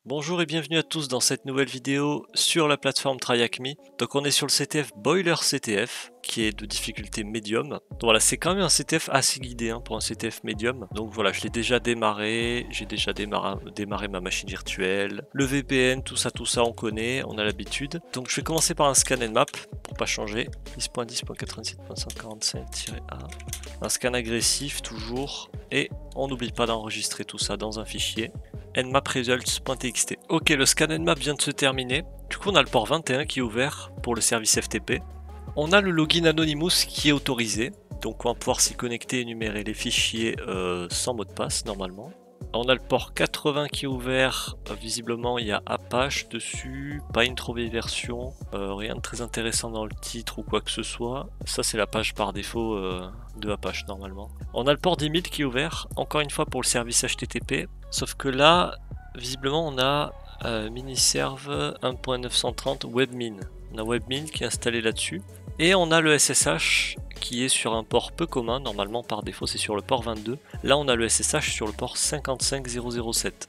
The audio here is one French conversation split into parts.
Bonjour et bienvenue à tous dans cette nouvelle vidéo sur la plateforme TryHackMe. Donc on est sur le CTF Boiler CTF qui est de difficulté médium. Donc voilà, c'est quand même un CTF assez guidé pour un CTF médium. Donc voilà, je l'ai déjà démarré, j'ai déjà démarré ma machine virtuelle, le VPN, tout ça on connaît, on a l'habitude. Donc je vais commencer par un scan Nmap pour pas changer. 10.10.97.145-A. Un scan agressif toujours et on n'oublie pas d'enregistrer tout ça dans un fichier. nmapresults.txt. Ok, le scan Nmap vient de se terminer. Du coup, on a le port 21 qui est ouvert pour le service FTP. On a le login Anonymous qui est autorisé. Donc, on va pouvoir s'y connecter et énumérer les fichiers sans mot de passe normalement. On a le port 80 qui est ouvert. Visiblement, il y a Apache dessus. Pas une trop vieille version. Rien de très intéressant dans le titre ou quoi que ce soit. Ça, c'est la page par défaut de Apache normalement. On a le port 10 000 qui est ouvert. Encore une fois pour le service HTTP. Sauf que là, visiblement, on a miniserve 1.930 webmin. On a webmin qui est installé là-dessus. Et on a le SSH qui est sur un port peu commun. Normalement, par défaut, c'est sur le port 22. Là, on a le SSH sur le port 55007.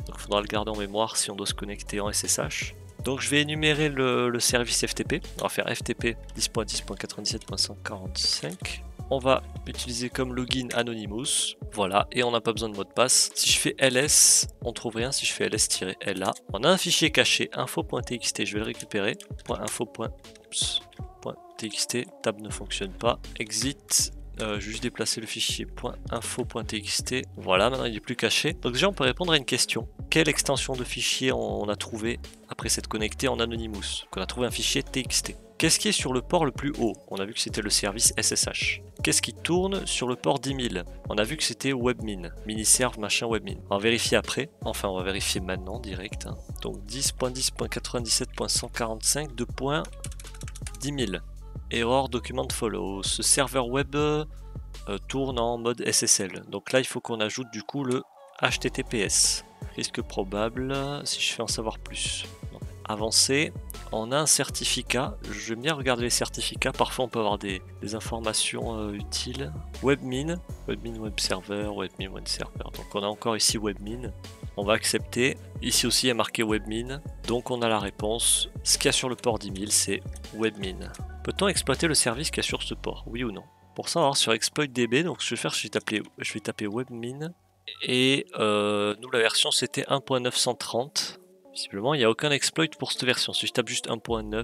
Donc, il faudra le garder en mémoire si on doit se connecter en SSH. Donc, je vais énumérer le service FTP. On va faire FTP 10.10.97.145. On va utiliser comme login Anonymous, voilà, et on n'a pas besoin de mot de passe. Si je fais ls, on trouve rien. Si je fais ls-la, on a un fichier caché, info.txt, je vais le récupérer. .info.txt, tab ne fonctionne pas, exit, je vais juste déplacer le fichier .info.txt, voilà, maintenant il est plus caché. Donc déjà on peut répondre à une question. Quelle extension de fichier on a trouvé après s'être connecté en Anonymous? Donc on a trouvé un fichier txt. Qu'est-ce qui est sur le port le plus haut? On a vu que c'était le service SSH. Qu'est-ce qui tourne sur le port 10 000? On a vu que c'était webmin, miniserve machin webmin. On va vérifier après, enfin on va vérifier maintenant direct. Donc 10.10.97.145 de point 10 000. Error document follow. Ce serveur web tourne en mode SSL. Donc là il faut qu'on ajoute du coup le HTTPS. Risque probable, si je fais en savoir plus. Avancer, on a un certificat, je vais bien regarder les certificats, parfois on peut avoir des informations utiles. Webmin web server, webmin web server, donc on a encore ici webmin, on va accepter, ici aussi il y a marqué webmin, donc on a la réponse, ce qu'il y a sur le port 10 000 c'est webmin. Peut-on exploiter le service qu'il y a sur ce port, oui ou non? Pour ça on va voir sur exploitdb, donc ce que je vais faire, je vais taper webmin, et nous la version c'était 1.930. Visiblement, il n'y a aucun exploit pour cette version. Si je tape juste 1.9,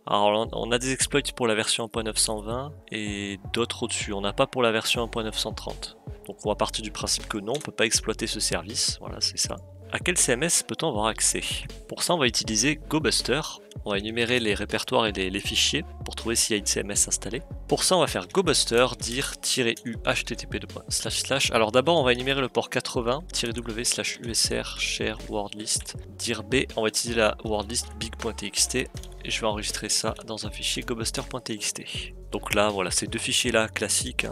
alors on a des exploits pour la version 1.920 et d'autres au-dessus. On n'a pas pour la version 1.930. Donc on va partir du principe que non, on ne peut pas exploiter ce service. Voilà, c'est ça. À quel CMS peut-on avoir accès? Pour ça, on va utiliser GoBuster. On va énumérer les répertoires et les fichiers pour trouver s'il y a une CMS installée. Pour ça, on va faire GoBuster, dir -u http://. Alors d'abord, on va énumérer le port 80-w/usr share wordlist. Dir b, on va utiliser la wordlist big.txt et je vais enregistrer ça dans un fichier gobuster.txt. Donc là, voilà, ces deux fichiers-là classiques.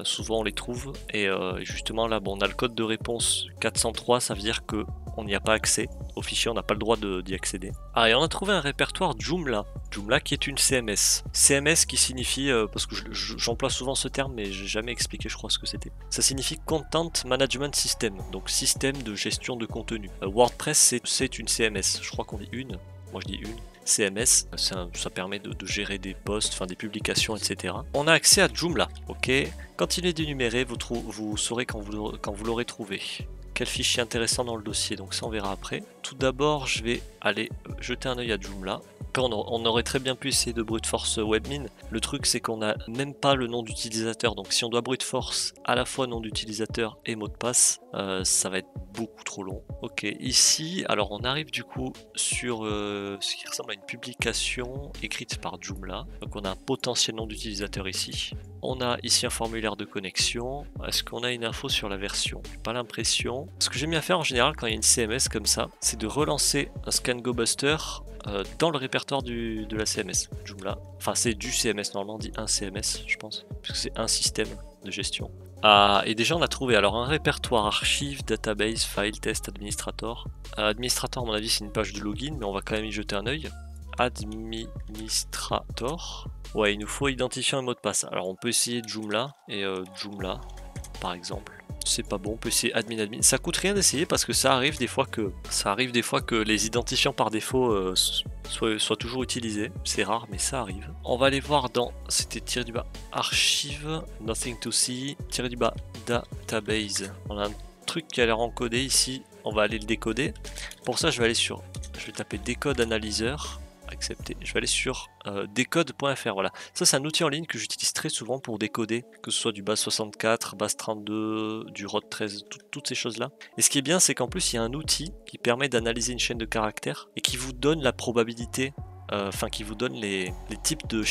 Souvent on les trouve et justement là bon, on a le code de réponse 403, ça veut dire que on n'y a pas accès au fichier, on n'a pas le droit d'y accéder. Ah, et on a trouvé un répertoire Joomla qui est une CMS. CMS qui signifie, parce que j'emploie souvent ce terme mais j'ai jamais expliqué je crois ce que c'était. Ça signifie Content Management System, donc système de gestion de contenu. WordPress c'est une CMS, je crois qu'on dit une, moi je dis une. CMS, ça permet de gérer des posts, enfin des publications, etc. On a accès à Joomla, ok. Quand il est dénuméré, vous saurez quand vous l'aurez trouvé. Quel fichier intéressant dans le dossier, donc ça on verra après. Tout d'abord, je vais aller jeter un œil à Joomla. On aurait très bien pu essayer de brute force webmin. Le truc c'est qu'on n'a même pas le nom d'utilisateur, donc si on doit brute force à la fois nom d'utilisateur et mot de passe, ça va être beaucoup trop long. Ok, ici, alors on arrive du coup sur ce qui ressemble à une publication écrite par Joomla. Donc on a un potentiel nom d'utilisateur ici. On a ici un formulaire de connexion. Est-ce qu'on a une info sur la version? J'ai pas l'impression. Ce que j'aime bien faire en général quand il y a une CMS comme ça, c'est de relancer un scan GoBuster dans le répertoire de la CMS, Joomla. Enfin c'est du CMS, normalement on dit un CMS je pense, puisque c'est un système de gestion. Ah, et déjà on a trouvé alors un répertoire archive, database, file, test, administrator. Administrator à mon avis c'est une page de login, mais on va quand même y jeter un œil. Administrator. Ouais, il nous faut identifier un mot de passe. Alors on peut essayer Joomla et Joomla par exemple. c'est pas bon, on peut essayer admin. Ça coûte rien d'essayer parce que ça arrive des fois que les identifiants par défaut soient toujours utilisés. C'est rare, mais ça arrive. On va aller voir dans, c'était tiré du bas archive, nothing to see, tiré du bas database. On a un truc qui a l'air encodé ici, on va aller le décoder. Pour ça, je vais taper décode analyseur. Accepter. Je vais aller sur décode.fr. Voilà. Ça, c'est un outil en ligne que j'utilise très souvent pour décoder, que ce soit du base 64, base 32, du ROT 13, toutes ces choses-là. Et ce qui est bien, c'est qu'en plus, il y a un outil qui permet d'analyser une chaîne de caractères et qui vous donne la probabilité, qui vous donne les types de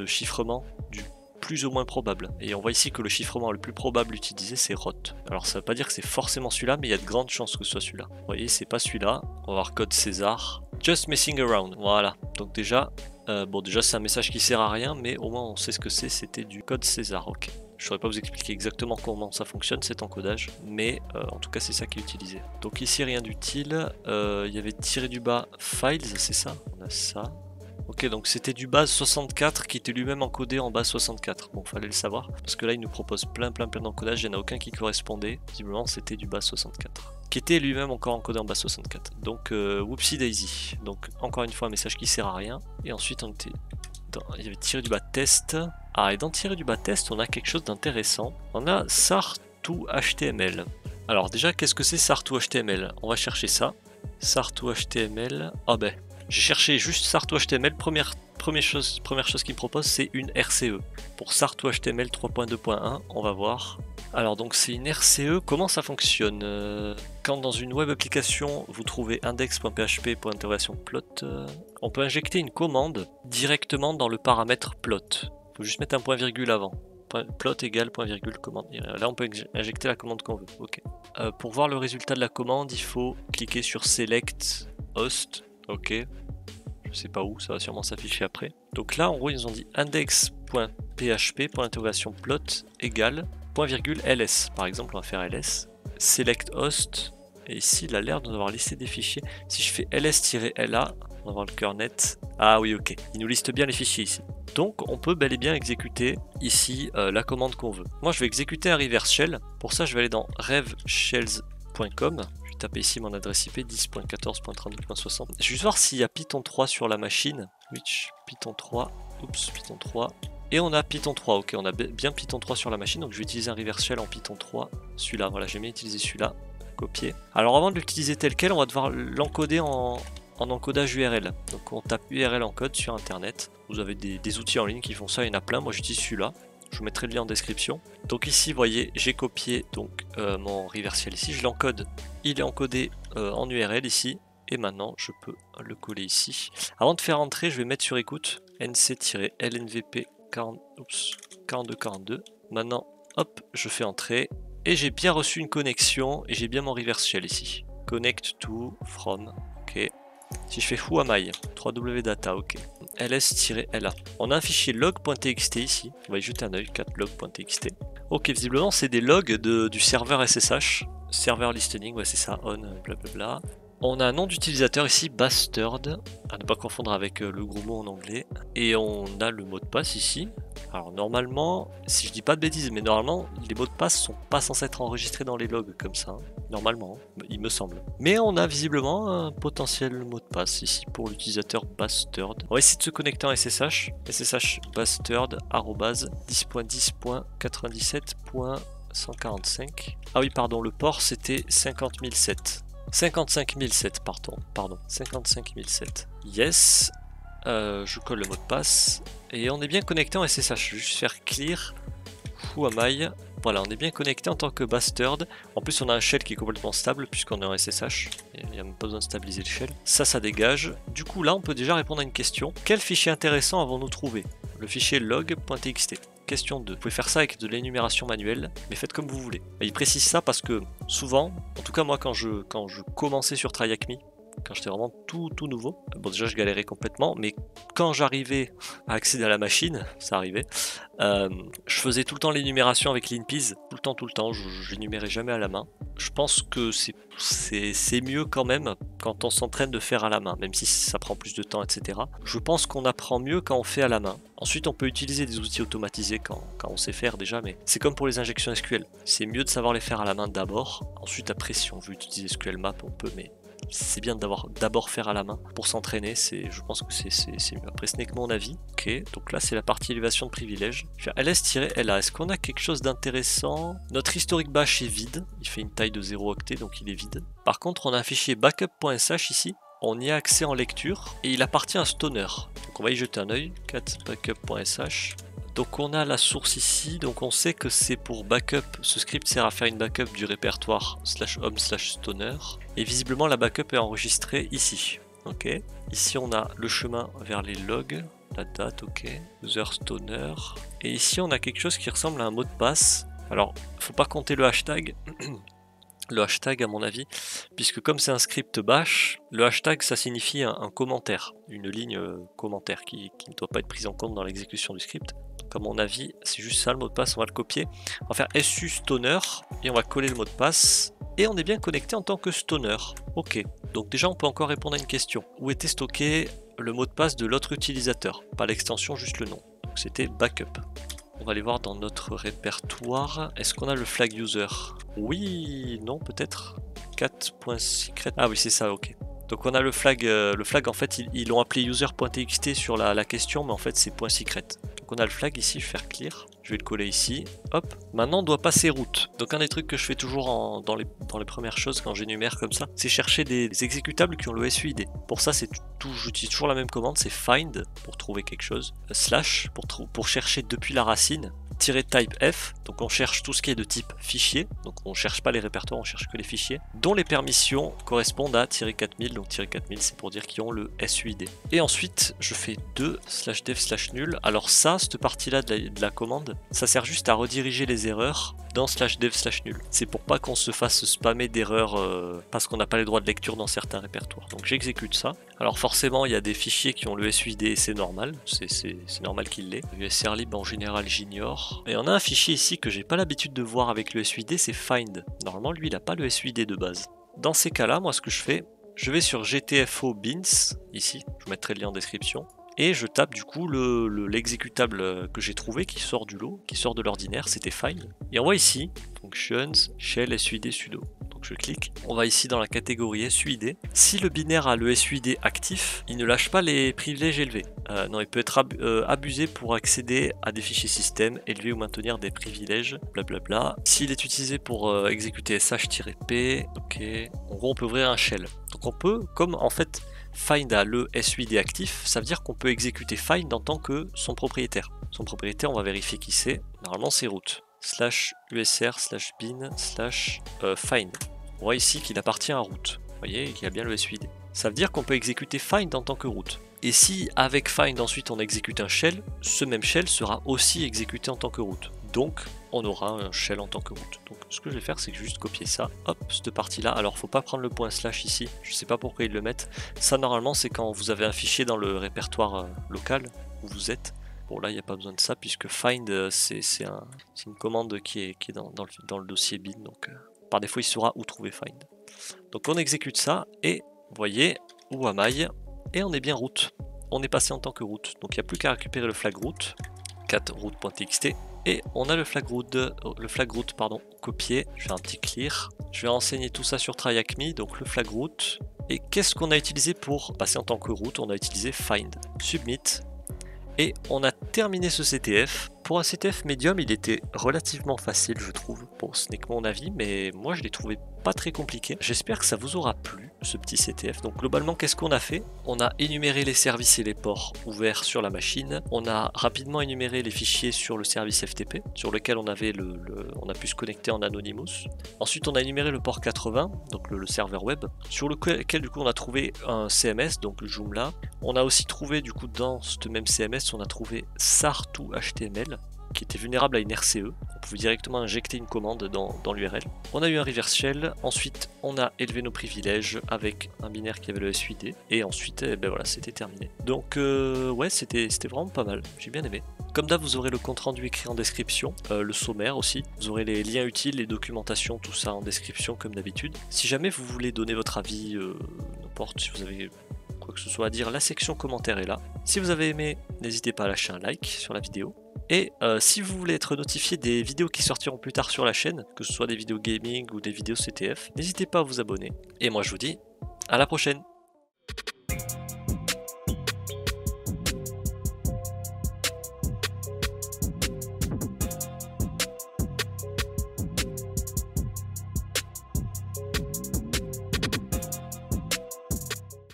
chiffrement du plus ou moins probable. Et on voit ici que le chiffrement le plus probable utilisé, c'est ROT. Alors, ça ne veut pas dire que c'est forcément celui-là, mais il y a de grandes chances que ce soit celui-là. Vous voyez, c'est pas celui-là. On va voir code César. Just messing around, voilà. Donc déjà, déjà c'est un message qui sert à rien, mais au moins on sait ce que c'est, c'était du code César, ok. Je ne saurais pas vous expliquer exactement comment ça fonctionne cet encodage, mais en tout cas c'est ça qui est utilisé. Donc ici rien d'utile, il y avait tiré du bas files, c'est ça, on a ça. Ok, donc c'était du base 64 qui était lui-même encodé en base 64. Bon, fallait le savoir, parce que là il nous propose plein d'encodages, il n'y en a aucun qui correspondait. Visiblement c'était du base 64. Qui était lui-même encore encodé en base 64. Donc whoopsie daisy. Donc encore une fois un message qui sert à rien. Et ensuite il y avait tiré du bas test. Ah, et dans tiré du bas test, on a quelque chose d'intéressant. On a SAR2HTML. Alors déjà, qu'est-ce que c'est SAR2HTML? On va chercher ça. SAR2HTML. Ah ben, j'ai cherché juste SAR2HTML. Première chose qu'il me propose, c'est une RCE. Pour SAR2HTML 3.2.1, on va voir. Alors donc c'est une RCE, comment ça fonctionne? Quand dans une web application vous trouvez index.php.plot, on peut injecter une commande directement dans le paramètre plot. Il faut juste mettre un point virgule avant. Plot égale point virgule commande. Là on peut injecter la commande qu'on veut. Ok. Pour voir le résultat de la commande, il faut cliquer sur select host. Ok. Je sais pas où, ça va sûrement s'afficher après. Donc là en gros ils nous ont dit index.php.plot égale .ls, par exemple on va faire ls, select host, et ici il a l'air de nous avoir listé des fichiers. Si je fais ls-la, on va voir le cœur net. Ah oui, ok, il nous liste bien les fichiers ici. Donc on peut bel et bien exécuter ici la commande qu'on veut. Moi je vais exécuter un reverse shell, pour ça je vais aller dans revshells.com, je vais taper ici mon adresse IP 10.14.32.60. Je vais juste voir s'il y a Python 3 sur la machine, which Python 3, Python 3. Et on a Python 3, ok, on a bien Python 3 sur la machine, donc je vais utiliser un reverse shell en Python 3, celui-là, voilà, j'ai bien utilisé celui-là, copier. Alors avant de l'utiliser tel quel, on va devoir l'encoder en encodage URL. Donc on tape URL encode sur internet, vous avez des outils en ligne qui font ça, il y en a plein, moi j'utilise celui-là, je vous mettrai le lien en description. Donc ici, vous voyez, j'ai copié donc mon reverse shell ici, je l'encode, il est encodé en URL ici, et maintenant je peux le coller ici. Avant de faire entrer, je vais mettre sur écoute nc-lnvp 4242. Maintenant, hop, je fais entrer et j'ai bien reçu une connexion et j'ai bien mon reverse shell ici. Connect to from, ok. Si je fais who am I, www.data, ok. ls-la. On a un fichier log.txt ici. On va y jeter un œil, 4log.txt. Ok, visiblement c'est des logs du serveur SSH. Server listening, ouais c'est ça, on, blablabla. On a un nom d'utilisateur ici, bastard, à ne pas confondre avec le gros mot en anglais. Et on a le mot de passe ici. Alors normalement, si je dis pas de bêtises, mais normalement, les mots de passe sont pas censés être enregistrés dans les logs comme ça. Hein. Normalement, il me semble. Mais on a visiblement un potentiel mot de passe ici pour l'utilisateur bastard. On va essayer de se connecter en SSH. SSH bastard @10.10.97.145. Ah oui, pardon, le port c'était 50007. 55007, pardon, 55007. Yes, je colle le mot de passe et on est bien connecté en SSH. Je vais juste faire clear who am I. Voilà, on est bien connecté en tant que bastard. En plus, on a un shell qui est complètement stable puisqu'on est en SSH. Il n'y a même pas besoin de stabiliser le shell. Ça dégage. Du coup, là, on peut déjà répondre à une question. Quel fichier intéressant avons-nous trouvé? Le fichier log.txt. Question 2. Vous pouvez faire ça avec de l'énumération manuelle, mais faites comme vous voulez. Et il précise ça parce que souvent, en tout cas moi quand je commençais sur Try Hack Me, quand j'étais vraiment tout nouveau. Bon, déjà je galérais complètement, mais quand j'arrivais à accéder à la machine, ça arrivait, je faisais tout le temps l'énumération avec l'InPiz, tout le temps, je l'énumérais jamais à la main. Je pense que c'est mieux quand même quand on s'entraîne de faire à la main, même si ça prend plus de temps, etc. Je pense qu'on apprend mieux quand on fait à la main. Ensuite, on peut utiliser des outils automatisés quand on sait faire déjà, mais c'est comme pour les injections SQL. C'est mieux de savoir les faire à la main d'abord. Ensuite, après, si on veut utiliser SQL Map, on peut, mais c'est bien d'abord faire à la main pour s'entraîner. Je pense que c'est mieux. Après, ce n'est que mon avis. Ok, donc là, c'est la partie élévation de privilèges. Je vais faire ls-la. Est-ce qu'on a quelque chose d'intéressant? Notre historique bash est vide. Il fait une taille de 0 octet, donc il est vide. Par contre, on a un fichier backup.sh ici. On y a accès en lecture et il appartient à Stoner. Donc on va y jeter un œil. cat backup.sh. Donc on a la source ici, donc on sait que c'est pour backup. Ce script sert à faire une backup du répertoire /home/stoner. Et visiblement la backup est enregistrée ici. Ok. Ici on a le chemin vers les logs, la date, ok. User stoner. Et ici on a quelque chose qui ressemble à un mot de passe. Alors, faut pas compter le hashtag. Le hashtag à mon avis, puisque comme c'est un script bash, le hashtag ça signifie un commentaire, une ligne commentaire qui ne doit pas être prise en compte dans l'exécution du script. Donc à mon avis, c'est juste ça le mot de passe, on va le copier. On va faire su stoner et on va coller le mot de passe. Et on est bien connecté en tant que stoner. Ok, donc déjà on peut encore répondre à une question. Où était stocké le mot de passe de l'autre utilisateur? Pas l'extension, juste le nom. Donc c'était backup. On va aller voir dans notre répertoire. Est-ce qu'on a le flag user? Oui, non, peut-être. 4.secret. Ah oui, c'est ça, ok. Donc on a le flag en fait, ils l'ont appelé user.txt sur la question, mais en fait c'est .secret. Donc on a le flag ici, je vais faire clear. Je vais le coller ici. Hop. Maintenant on doit passer route. Donc un des trucs que je fais toujours dans les premières choses quand j'énumère comme ça, c'est chercher des exécutables qui ont le SUID. Pour ça, j'utilise toujours la même commande, c'est find pour trouver quelque chose, slash pour chercher depuis la racine, -type f, donc on cherche tout ce qui est de type fichier, donc on cherche pas les répertoires, on cherche que les fichiers, dont les permissions correspondent à -4000, donc -4000 c'est pour dire qu'ils ont le SUID. Et ensuite je fais 2/dev/nul. Alors ça, cette partie-là de la commande, ça sert juste à rediriger les erreurs dans /dev/nul. C'est pour pas qu'on se fasse spammer d'erreurs parce qu'on n'a pas les droits de lecture dans certains répertoires. Donc j'exécute ça. Alors forcément il y a des fichiers qui ont le SUID et c'est normal, c'est normal qu'il l'ait. USRlib en général j'ignore. Et on a un fichier ici que j'ai pas l'habitude de voir avec le SUID, c'est find. Normalement lui il a pas le SUID de base. Dans ces cas-là, moi ce que je fais, je vais sur gtfo beans, ici, je vous mettrai le lien en description. Et je tape du coup l'exécutable que j'ai trouvé qui sort du lot, qui sort de l'ordinaire, c'était find. Et on voit ici, functions, shell, suid, sudo. Donc je clique, on va ici dans la catégorie SUID. Si le binaire a le SUID actif, il ne lâche pas les privilèges élevés. Non, il peut être abusé pour accéder à des fichiers système, élever ou maintenir des privilèges, blablabla. S'il est utilisé pour exécuter sh-p, ok. En gros, on peut ouvrir un shell. Donc on peut, comme en fait, find a le SUID actif, ça veut dire qu'on peut exécuter find en tant que son propriétaire. Son propriétaire, on va vérifier qui c'est. Normalement, c'est root. /usr/bin/ find. On voit ici qu'il appartient à root. Vous voyez, qu'il a bien le SUID. Ça veut dire qu'on peut exécuter find en tant que root. Et si avec find ensuite on exécute un shell, ce même shell sera aussi exécuté en tant que root. Donc on aura un shell en tant que root. Donc ce que je vais faire, c'est que juste copier ça. Hop, cette partie là. Alors faut pas prendre le point slash ici. Je sais pas pourquoi ils le mettent. Ça normalement c'est quand vous avez un fichier dans le répertoire local où vous êtes. Bon là il n'y a pas besoin de ça puisque find c'est une commande qui est dans le dossier bin. Donc par défaut il saura où trouver find. Donc on exécute ça et vous voyez, où am I? Et on est bien root. On est passé en tant que root. Donc il n'y a plus qu'à récupérer le flag root, cat root.txt, et on a le flag root copié. Je fais un petit clear. Je vais renseigner tout ça sur try-acme, donc le flag root. Et qu'est-ce qu'on a utilisé pour passer en tant que root? On a utilisé find, submit, et on a terminé ce CTF. Pour un CTF médium, il était relativement facile, je trouve. Bon, ce n'est que mon avis, mais moi je l'ai trouvé pas très compliqué. J'espère que ça vous aura plu, ce petit CTF. Donc globalement, qu'est-ce qu'on a fait? On a énuméré les services et les ports ouverts sur la machine. On a rapidement énuméré les fichiers sur le service FTP, sur lequel on avait on a pu se connecter en Anonymous. Ensuite, on a énuméré le port 80, donc le serveur web, sur lequel du coup on a trouvé un CMS, donc le Joomla. On a aussi trouvé du coup dans ce même CMS, on a trouvé SAR2HTML. qui était vulnérable à une RCE. On pouvait directement injecter une commande dans l'URL. On a eu un reverse shell, ensuite on a élevé nos privilèges avec un binaire qui avait le SUID, et ensuite ben voilà, c'était terminé. Donc ouais, c'était vraiment pas mal, j'ai bien aimé. Comme d'hab, vous aurez le compte rendu écrit en description, le sommaire aussi. Vous aurez les liens utiles, les documentations, tout ça en description comme d'habitude. Si jamais vous voulez donner votre avis, n'importe, si vous avez quoi que ce soit à dire, la section commentaires est là. Si vous avez aimé, n'hésitez pas à lâcher un like sur la vidéo. Et si vous voulez être notifié des vidéos qui sortiront plus tard sur la chaîne, que ce soit des vidéos gaming ou des vidéos CTF, n'hésitez pas à vous abonner. Et moi je vous dis à la prochaine!